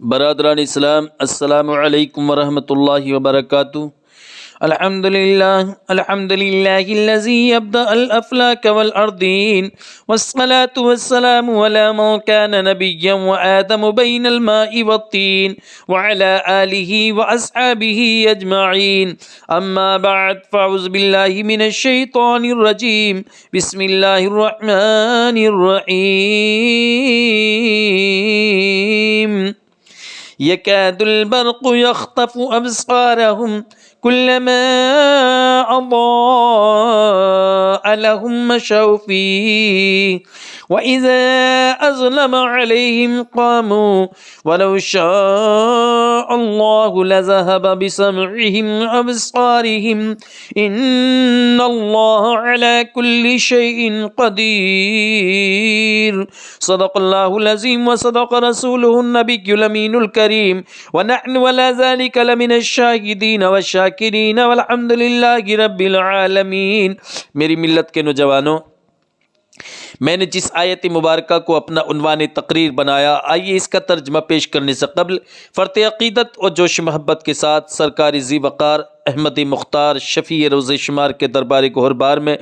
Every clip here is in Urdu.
برادران اسلام، السلام علیکم ورحمۃ اللہ وبرکاتہ۔ الحمد للہ الذی ابدأ الافلاک والارضین والصلاة والسلام علی من کان نبیا وآدم بین الماء والطین وعلی آلہ واصحابہ اجمعین، اما بعد فاعوذ باللہ من الشیطان الرجیم، بسم اللہ الرحمن الرحیم۔ يكاد البرق يخطف أبصارهم كلما أضاء لهم مشوا فيه وإذا أظلم عليهم قاموا ولو شاء الله لذهب بسمعهم وأبصارهم إن الله على كل شيء قدير۔ صدق الله العظيم وصدق رسوله النبي الأمين الكريم، ونحن ولا ذلك لمن الشاهدين والشاكرين والحمد لله رب العالمين۔ میری ملت کے نوجوانوں، میں نے جس آیت مبارکہ کو اپنا عنوان تقریر بنایا، آئیے اس کا ترجمہ پیش کرنے سے قبل فرط عقیدت اور جوش محبت کے ساتھ سرکار ذی وقار احمد مختار شفیع روز شمار کے دربار گہر بار میں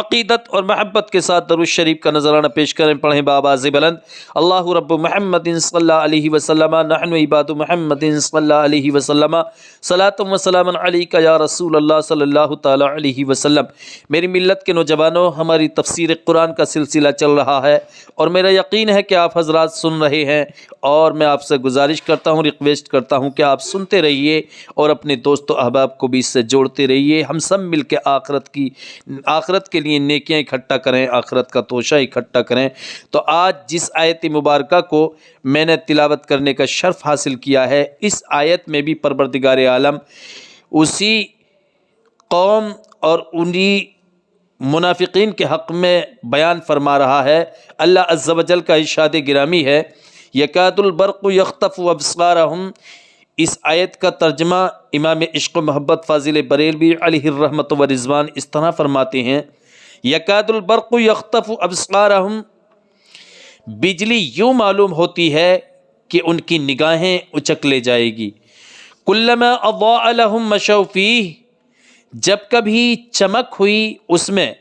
عقیدت اور محبت کے ساتھ درود شریف کا نذرانہ پیش کریں۔ پڑھیں بآواز بلند: اللہ رب محمد صلی اللہ علیہ وسلم، نحن عباد محمد صلی اللہ علیہ وسلم، صلاۃ و سلام علیک یا رسول اللہ صلی اللہ تعالی علیہ وسلم۔ میری ملت کے نوجوانوں، ہماری تفسیر قرآن کا سلسلہ چل رہا ہے اور میرا یقین ہے کہ آپ حضرات سن رہے ہیں، اور میں آپ سے گزارش کرتا ہوں، ریکویسٹ کرتا ہوں کہ آپ سنتے رہیے اور اپنے دوست و احباب کو بھی اس سے جوڑتے رہیے۔ ہم سب مل کے آخرت کے لیے نیکیاں اکٹھا کریں، آخرت کا توشہ اکٹھا کریں۔ تو آج جس آیت مبارکہ کو میں نے تلاوت کرنے کا شرف حاصل کیا ہے، اس آیت میں بھی پروردگار عالم اسی قوم اور انہی منافقین کے حق میں بیان فرما رہا ہے۔ اللہ عز و جل کا ارشاد گرامی ہے: یکاد البرق یخطف ابصارہم۔ اس آیت کا ترجمہ امام عشق و محبت فاضل بریلوی علیہ الرحمت و رضوان اس طرح فرماتے ہیں: یکاد البرق یخطف ابصارہم، بجلی یوں معلوم ہوتی ہے کہ ان کی نگاہیں اچک لے جائے گی۔ کلما اضاء لهم مشوا فیہ، جب کبھی چمک ہوئی اس میں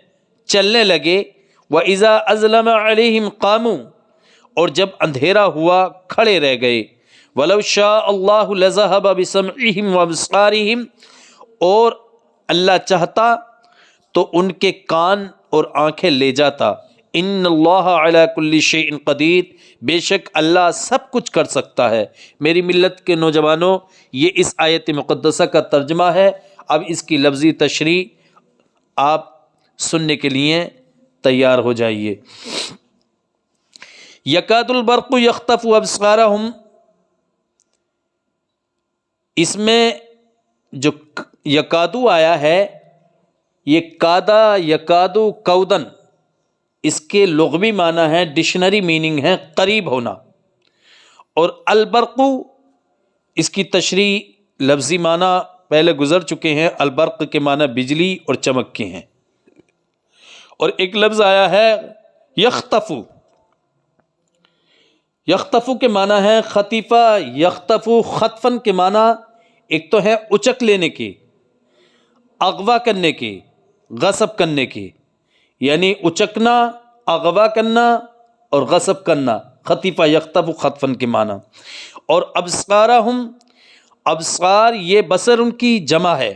چلنے لگے۔ وَإِذَا أَظْلَمَ عَلَيْهِمْ قَامُوا، اور جب اندھیرا ہوا کھڑے رہ گئے۔ وَلَوْ شَاءَ اللَّهُ لَذَهَبَ بِسَمْعِهِمْ وَأَبْصَارِهِمْ، اور اللہ چاہتا تو ان کے کان اور آنکھیں لے جاتا۔ ان اللہ علی کل شیء قدیر، بے شک اللہ سب کچھ کر سکتا ہے۔ میری ملت کے نوجوانوں، یہ اس آیت مقدسہ کا ترجمہ ہے۔ اب اس کی لفظی تشریح آپ سننے کے لیے تیار ہو جائیے۔ یکاد البرق یخطف ابصارہم، اس میں جو یکادو آیا ہے، یہ کادا یکادو کودن، اس کے لغوی معنی ہے، ڈکشنری میننگ ہے قریب ہونا، اور البرق اس کی تشریح لفظی معنی پہلے گزر چکے ہیں۔ البرق کے معنی بجلی اور چمک کے ہیں، اور ایک لفظ آیا ہے یخطفو۔ یخطفو کے معنی ہے خطیفہ، یخطفو خطفن کے معنی ایک تو ہے اچک لینے کے، اغوا کرنے کے، غصب کرنے کے، یعنی اچکنا، اغوا کرنا اور غصب کرنا، خطیفہ یخطفو خطفن کے معنی۔ اور ابصارہم، ابصار یہ بصر ان کی جمع ہے،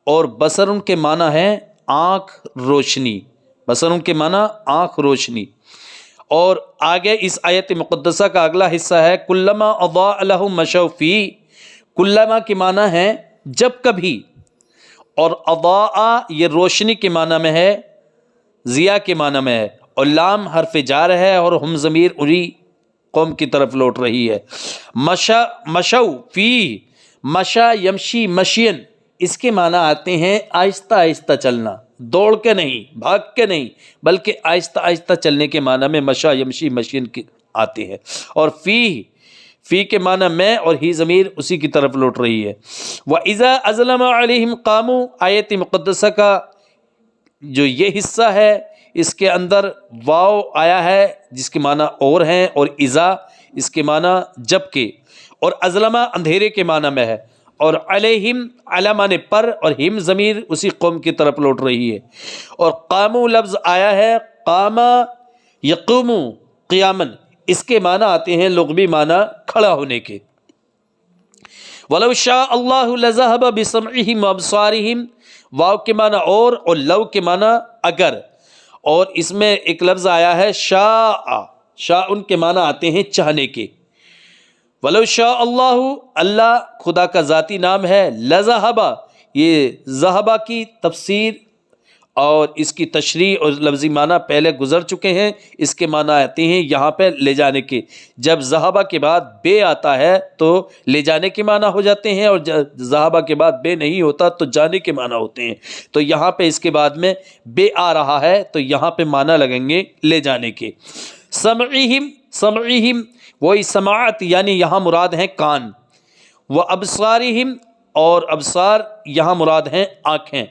اور بصر ان کے معنی ہے آنکھ، روشنی۔ بصر ان کے معنی آنکھ، روشنی۔ اور آگے اس آیت مقدسہ کا اگلا حصہ ہے کلما اضاء لهم مشوا فیہ۔ کلما کے معنی ہے جب کبھی، اور اضاء یہ روشنی کے معنی میں ہے، ضیاء کے معنی میں ہے، اور لام حرف جار ہے، اور ہم ضمیر انہی قوم کی طرف لوٹ رہی ہے۔ مشوا فیہ، مشا یمشی مشین، اس کے معنی آتے ہیں آہستہ آہستہ چلنا، دوڑ کے نہیں، بھاگ کے نہیں، بلکہ آہستہ آہستہ چلنے کے معنی میں مشا یمشی مشین کے آتے ہیں۔ اور فی کے معنی میں، اور ہی ضمیر اسی کی طرف لوٹ رہی ہے۔ وَإِذَا أَظْلَمَ عَلَيْهِمْ قَامُوا، آیت مقدسہ کا جو یہ حصہ ہے، اس کے اندر واو آیا ہے جس کے معنی اور ہیں، اور اذا، اس کے معنی جب کے، اور ازلمہ اندھیرے کے معنی میں ہے، اور علیہم علی معنی پر، اور ہم ضمیر اسی قوم کی طرف لوٹ رہی ہے، اور قامو لفظ آیا ہے قاما یقومو قیامن، اس کے معنی آتے ہیں لغوی معنی کھڑا ہونے کے۔ وَلَوْ شَاءَ اللَّهُ لَذَهَبَ بِسَمْعِهِمْ وَأَبْصَارِهِمْ، واو کے معنی اور لو کے معنی اگر، اور اس میں ایک لفظ آیا ہے شاء، شاء ان کے معنی آتے ہیں چاہنے کے۔ وَلَوْ شَاءَ اللَّهُ، اللہ خدا کا ذاتی نام ہے، لَذَهَبَ، یہ ذہبہ کی تفسیر اور اس کی تشریح اور لفظی معنی پہلے گزر چکے ہیں۔ اس کے معنی آتے ہیں یہاں پہ لے جانے کے، جب ذہبہ کے بعد بے آتا ہے تو لے جانے کے معنی ہو جاتے ہیں، اور ذہبہ کے بعد بے نہیں ہوتا تو جانے کے معنی ہوتے ہیں۔ تو یہاں پہ اس کے بعد میں بے آ رہا ہے تو یہاں پہ معنی لگیں گے لے جانے کے۔ سمعہم، سمعہم وہی سماعت یعنی یہاں مراد ہیں کان، و ابصارہم، اور ابصار یہاں مراد ہیں آنکھیں،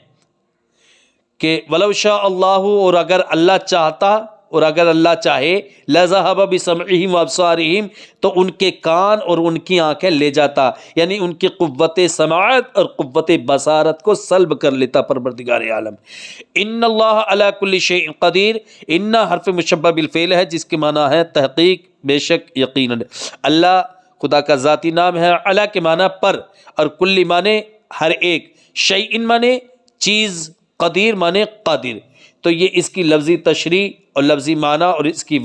کہ ولو شاء اللہ، اور اگر اللہ چاہتا، اور اگر اللہ چاہے، لذہب بسمعہم وابصارہم، تو ان کے کان اور ان کی آنکھیں لے جاتا، یعنی ان کی قوت سماعت اور قوت بصارت کو سلب کر لیتا پروردگار عالم۔ ان اللہ علی کل شیء قدیر، ان حرف مشبہ بالفعل ہے جس کے معنی ہے تحقیق، بے شک، یقیناً۔ اللہ خدا کا ذاتی نام ہے، علی کے معنی پر، اور کل معنی ہر ایک، شیء معنی چیز، قدیر معنی قادر۔ تو یہ اس کی لفظی تشریح اور لفظی معنی اور اس کی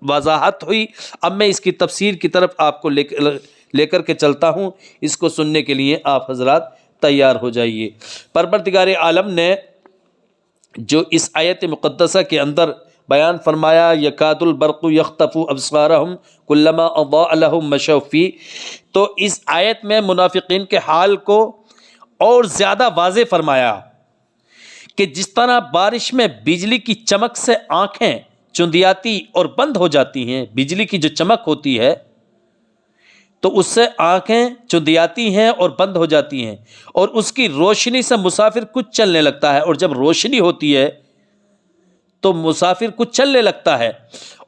وضاحت ہوئی۔ اب میں اس کی تفسیر کی طرف آپ کو لے کر کے چلتا ہوں، اس کو سننے کے لیے آپ حضرات تیار ہو جائیے۔ پروردگار عالم نے جو اس آیت مقدسہ کے اندر بیان فرمایا یکاد البرق یخطف ابصارہم کلما اضاء لہم مشوا فیہ، تو اس آیت میں منافقین کے حال کو اور زیادہ واضح فرمایا کہ جس طرح بارش میں بجلی کی چمک سے آنکھیں چندیاتی اور بند ہو جاتی ہیں، بجلی کی جو چمک ہوتی ہے تو اس سے آنکھیں چندیاتی ہیں اور بند ہو جاتی ہیں، اور اس کی روشنی سے مسافر کچھ چلنے لگتا ہے، اور جب روشنی ہوتی ہے تو مسافر کچھ چلنے لگتا ہے،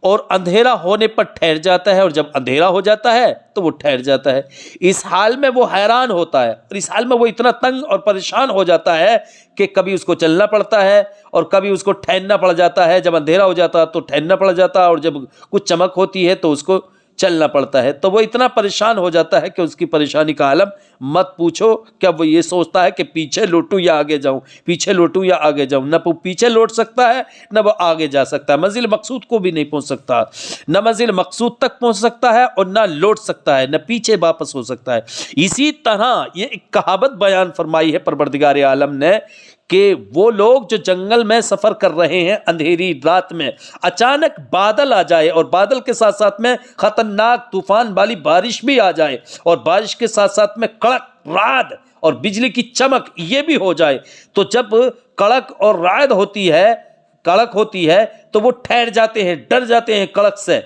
اور اندھیرا ہونے پر ٹھہر جاتا ہے، اور جب اندھیرا ہو جاتا ہے تو وہ ٹھہر جاتا ہے۔ اس حال میں وہ حیران ہوتا ہے، اور اس حال میں وہ اتنا تنگ اور پریشان ہو جاتا ہے کہ کبھی اس کو چلنا پڑتا ہے اور کبھی اس کو ٹھہرنا پڑ جاتا ہے، جب اندھیرا ہو جاتا ہے تو ٹھہرنا پڑ جاتا ہے، اور جب کچھ چمک ہوتی ہے تو اس کو چلنا پڑتا ہے۔ تو وہ اتنا پریشان ہو جاتا ہے کہ اس کی پریشانی کا عالم مت پوچھو۔ کیا وہ یہ سوچتا ہے کہ پیچھے لوٹوں یا آگے جاؤں، پیچھے لوٹوں یا آگے جاؤں؟ نہ وہ پیچھے لوٹ سکتا ہے نہ وہ آگے جا سکتا ہے، منزل مقصود کو بھی نہیں پہنچ سکتا، نہ منزل مقصود تک پہنچ سکتا ہے اور نہ لوٹ سکتا ہے، نہ پیچھے واپس ہو سکتا ہے۔ اسی طرح یہ ایک کہاوت بیان فرمائی ہے پروردگار عالم نے کہ وہ لوگ جو جنگل میں سفر کر رہے ہیں اندھیری رات میں، اچانک بادل آ جائے اور بادل کے ساتھ ساتھ میں خطرناک طوفان والی بارش بھی آ جائے، اور بارش کے ساتھ ساتھ میں کڑک رعد اور بجلی کی چمک یہ بھی ہو جائے، تو جب کڑک اور رعد ہوتی ہے تو وہ ٹھہر جاتے ہیں، ڈر جاتے ہیں کڑک سے،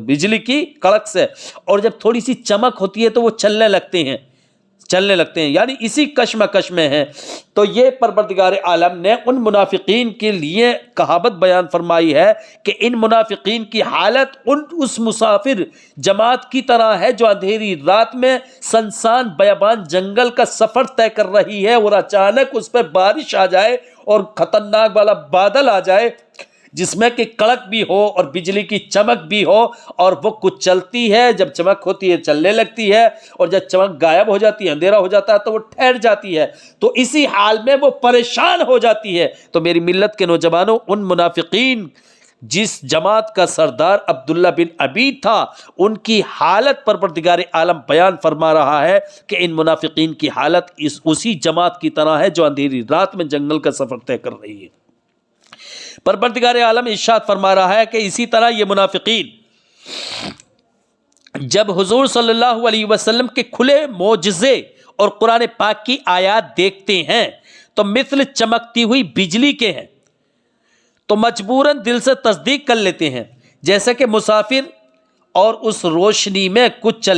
بجلی کی کڑک سے، اور جب تھوڑی سی چمک ہوتی ہے تو وہ چلنے لگتے ہیں، یعنی اسی کشمکش میں ہیں۔ تو یہ پروردگار عالم نے ان منافقین کے لیے کہاوت بیان فرمائی ہے کہ ان منافقین کی حالت اس مسافر جماعت کی طرح ہے جو اندھیری رات میں سنسان بیابان جنگل کا سفر طے کر رہی ہے، اور اچانک اس پہ بارش آ جائے اور خطرناک والا بادل آ جائے جس میں کہ کڑک بھی ہو اور بجلی کی چمک بھی ہو، اور وہ کچھ چلتی ہے، جب چمک ہوتی ہے چلنے لگتی ہے، اور جب چمک غائب ہو جاتی ہے، اندھیرا ہو جاتا ہے تو وہ ٹھہر جاتی ہے، تو اسی حال میں وہ پریشان ہو جاتی ہے۔ تو میری ملت کے نوجوانوں، ان منافقین جس جماعت کا سردار عبداللہ بن ابی تھا، ان کی حالت پروردگار عالم بیان فرما رہا ہے کہ ان منافقین کی حالت اسی جماعت کی طرح ہے جو اندھیری رات میں جنگل کا سفر طے کر رہی ہے۔ پروردگار عالم ارشاد فرما رہا ہے کہ اسی طرح یہ منافقین جب حضور صلی اللہ علیہ وسلم کے کھلے معجزے اور قرآن پاک کی آیات دیکھتے ہیں تو مثل چمکتی ہوئی بجلی کے ہیں، تو مجبوراً دل سے تصدیق کر لیتے ہیں، جیسے کہ مسافر اور اس روشنی میں کچھ چل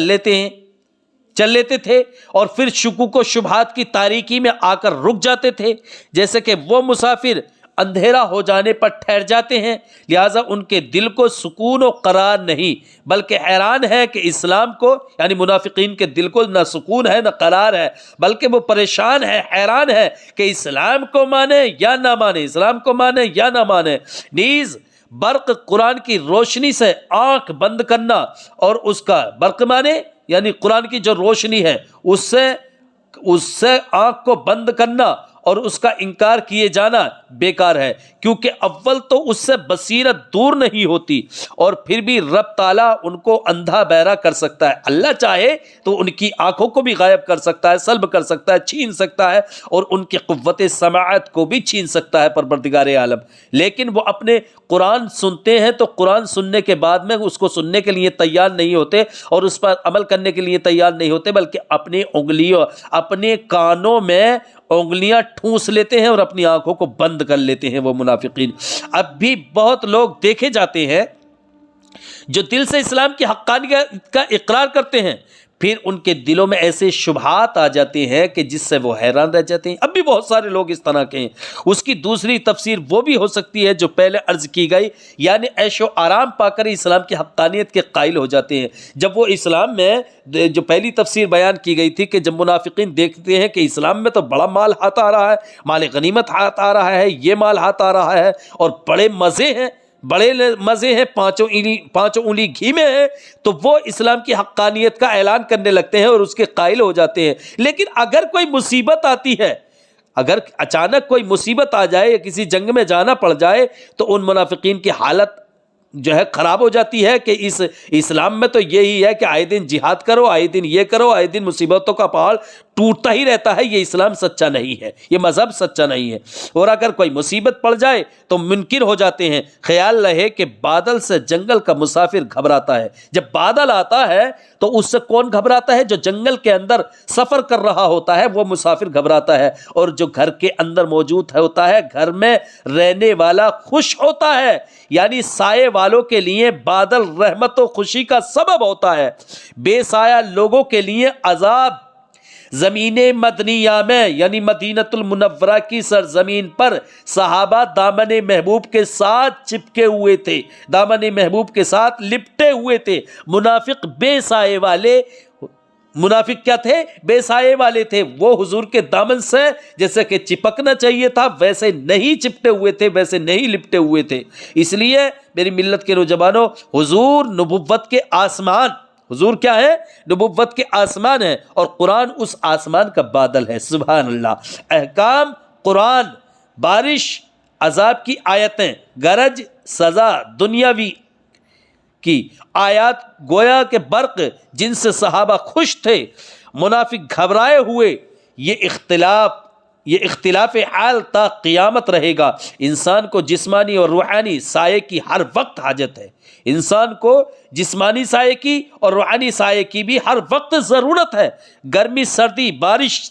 لیتے تھے اور پھر شکوک و شبہات کی تاریکی میں آ کر رک جاتے تھے، جیسے کہ وہ مسافر اندھیرا ہو جانے پر ٹھہر جاتے ہیں، لہٰذا ان کے دل کو سکون و قرار نہیں، بلکہ حیران ہے کہ اسلام کو، یعنی منافقین کے دل کو نہ سکون ہے نہ قرار ہے، بلکہ وہ پریشان ہے، حیران ہے کہ اسلام کو مانے یا نہ مانے، اسلام کو مانے یا نہ مانے۔ نیز برق قرآن کی روشنی سے آنکھ بند کرنا اور اس کا برق مانے یعنی قرآن کی جو روشنی ہے اس سے آنکھ کو بند کرنا اور اس کا انکار کیے جانا بیکار ہے، کیونکہ اول تو اس سے بصیرت دور نہیں ہوتی، اور پھر بھی رب تعالیٰ ان کو اندھا بہرا کر سکتا ہے۔ اللہ چاہے تو ان کی آنکھوں کو بھی غائب کر سکتا ہے، سلب کر سکتا ہے، چھین سکتا ہے، اور ان کی قوت سماعت کو بھی چھین سکتا ہے پروردگار عالم۔ لیکن وہ اپنے قرآن سنتے ہیں تو قرآن سننے کے بعد میں اس کو سننے کے لیے تیار نہیں ہوتے اور اس پر عمل کرنے کے لیے تیار نہیں ہوتے، بلکہ اپنے کانوں میں انگلیاں ٹھونس لیتے ہیں اور اپنی آنکھوں کو بند کر لیتے ہیں وہ منافقین۔ اب بھی بہت لوگ دیکھے جاتے ہیں جو دل سے اسلام کی حقانیت کا اقرار کرتے ہیں، پھر ان کے دلوں میں ایسے شبہات آ جاتے ہیں کہ جس سے وہ حیران رہ جاتے ہیں۔ اب بھی بہت سارے لوگ اس طرح کے ہیں۔ اس کی دوسری تفسیر وہ بھی ہو سکتی ہے جو پہلے عرض کی گئی، یعنی عیش و آرام پا کر اسلام کی حقانیت کے قائل ہو جاتے ہیں۔ جب وہ اسلام میں جو پہلی تفسیر بیان کی گئی تھی کہ جب منافقین دیکھتے ہیں کہ اسلام میں تو بڑا مال ہاتھ آ رہا ہے، مال غنیمت ہاتھ آ رہا ہے، یہ مال ہاتھ آ رہا ہے اور بڑے مزے ہیں، پانچوں انگلی گھی میں ہیں، تو وہ اسلام کی حقانیت کا اعلان کرنے لگتے ہیں اور اس کے قائل ہو جاتے ہیں۔ لیکن اگر کوئی مصیبت آتی ہے، اگر اچانک کوئی مصیبت آ جائے یا کسی جنگ میں جانا پڑ جائے تو ان منافقین کی حالت جو ہے خراب ہو جاتی ہے کہ اس اسلام میں تو یہی ہے کہ آئے دن جہاد کرو، آئے دن یہ کرو، آئے دن مصیبتوں کا پہاڑ ٹوٹتا ہی رہتا ہے، یہ اسلام سچا نہیں ہے، یہ مذہب سچا نہیں ہے۔ اور اگر کوئی مصیبت پڑ جائے تو منکر ہو جاتے ہیں۔ خیال رہے کہ بادل سے جنگل کا مسافر گھبراتا ہے، جب بادل آتا ہے تو اس سے کون گھبراتا ہے؟ جو جنگل کے اندر سفر کر رہا ہوتا ہے وہ مسافر گھبراتا ہے، اور جو گھر کے اندر موجود ہوتا ہے، گھر میں رہنے والا خوش ہوتا ہے۔ یعنی سائے والوں کے لیے بادل رحمت و خوشی کا سبب ہوتا ہے، بے سایہ لوگوں کے لیے عذاب۔ زمین مدنیہ میں یعنی مدینۃ المنورہ کی سرزمین پر صحابہ دامن محبوب کے ساتھ چپکے ہوئے تھے، دامن محبوب کے ساتھ لپٹے ہوئے تھے۔ منافق بے سائے والے، منافق کیا تھے؟ بے سائے والے تھے۔ وہ حضور کے دامن سے جیسے کہ چپکنا چاہیے تھا ویسے نہیں چپٹے ہوئے تھے، ویسے نہیں لپٹے ہوئے تھے۔ اس لیے میری ملت کے نوجوانوں، حضور نبوت کے آسمان، حضور کیا ہے؟ نبوت کے آسمان ہے، اور قرآن اس آسمان کا بادل ہے۔ سبحان اللہ۔ احکام قرآن، بارش، عذاب کی آیتیں، گرج، سزا دنیاوی کی آیات، گویا کے برق جن سے صحابہ خوش تھے، منافق گھبرائے ہوئے۔ یہ اختلاف حال تا قیامت رہے گا۔ انسان کو جسمانی اور روحانی سائے کی ہر وقت حاجت ہے، انسان کو جسمانی سائے کی اور روحانی سائے کی بھی ہر وقت ضرورت ہے۔ گرمی، سردی، بارش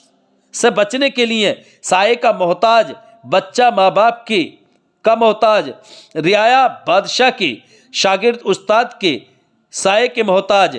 سے بچنے کے لیے سائے کا محتاج، بچہ ماں باپ کا محتاج، رعایا بادشاہ کی، شاگرد استاد کے سائے کے محتاج،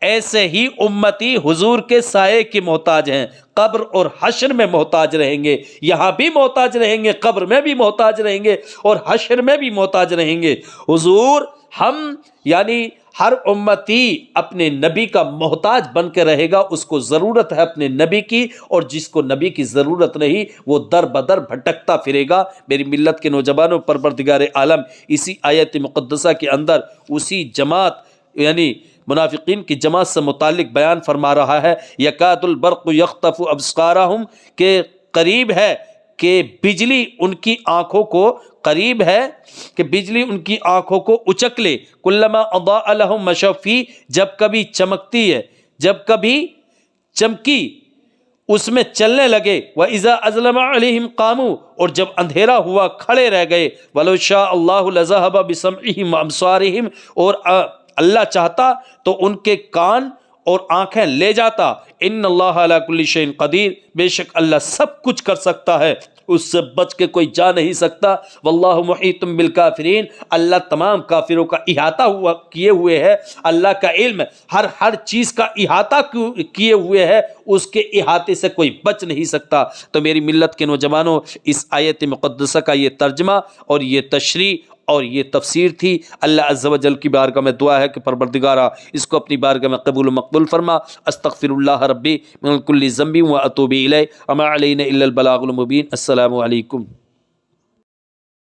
ایسے ہی امتی حضور کے سائے کے محتاج ہیں۔ قبر اور حشر میں محتاج رہیں گے، یہاں بھی محتاج رہیں گے، قبر میں بھی محتاج رہیں گے اور حشر میں بھی محتاج رہیں گے۔ حضور، ہم یعنی ہر امتی اپنے نبی کا محتاج بن کے رہے گا، اس کو ضرورت ہے اپنے نبی کی، اور جس کو نبی کی ضرورت نہیں وہ در بدر بھٹکتا پھرے گا۔ میری ملت کے نوجوانوں، پروردگار عالم اسی آیت مقدسہ کے اندر اسی جماعت یعنی منافقین کی جماعت سے متعلق بیان فرما رہا ہے، یکاد البرق یخطف ابصارہم، کہ قریب ہے کہ بجلی ان کی آنکھوں کو، قریب ہے کہ بجلی ان کی آنکھوں کو اچک لے۔ کلما اضاء لہم مشوا فیہ، جب کبھی چمکتی ہے، جب کبھی چمکی اس میں چلنے لگے۔ وَإِذَا أَظْلَمَ عَلَيْهِمْ قَامُوا، اور جب اندھیرا ہوا کھڑے رہ گئے۔ وَلَوْ شَاءَ اللَّهُ لَذَهَبَ بِسَمْعِهِمْ وَأَبْصَارِهِمْ، اور اللہ چاہتا تو ان کے کان اور آنکھیں لے جاتا۔ ان اللہ علی کل شیء قدیر، بے شک اللہ سب کچھ کر سکتا ہے۔ اس سے بچ کے کوئی جا نہیں سکتا۔ واللہ محیط بالکافرین، اللہ تمام کافروں کا احاطہ کیے ہوئے ہے، اللہ کا علم ہر چیز کا احاطہ کیے ہوئے ہے، اس کے احاطے سے کوئی بچ نہیں سکتا۔ تو میری ملت کے نوجوانوں، اس آیت مقدسہ کا یہ ترجمہ اور یہ تشریح اور یہ تفسیر تھی۔ اللہ عز و جل کی بارگاہ میں دعا ہے کہ پروردگارہ اس کو اپنی بارگاہ میں قبول و مقبول فرما۔ استغفر اللہ ربی من کل ذنب و اتوب الیہ وما علینا الا البلاغ المبین۔ السلام علیکم۔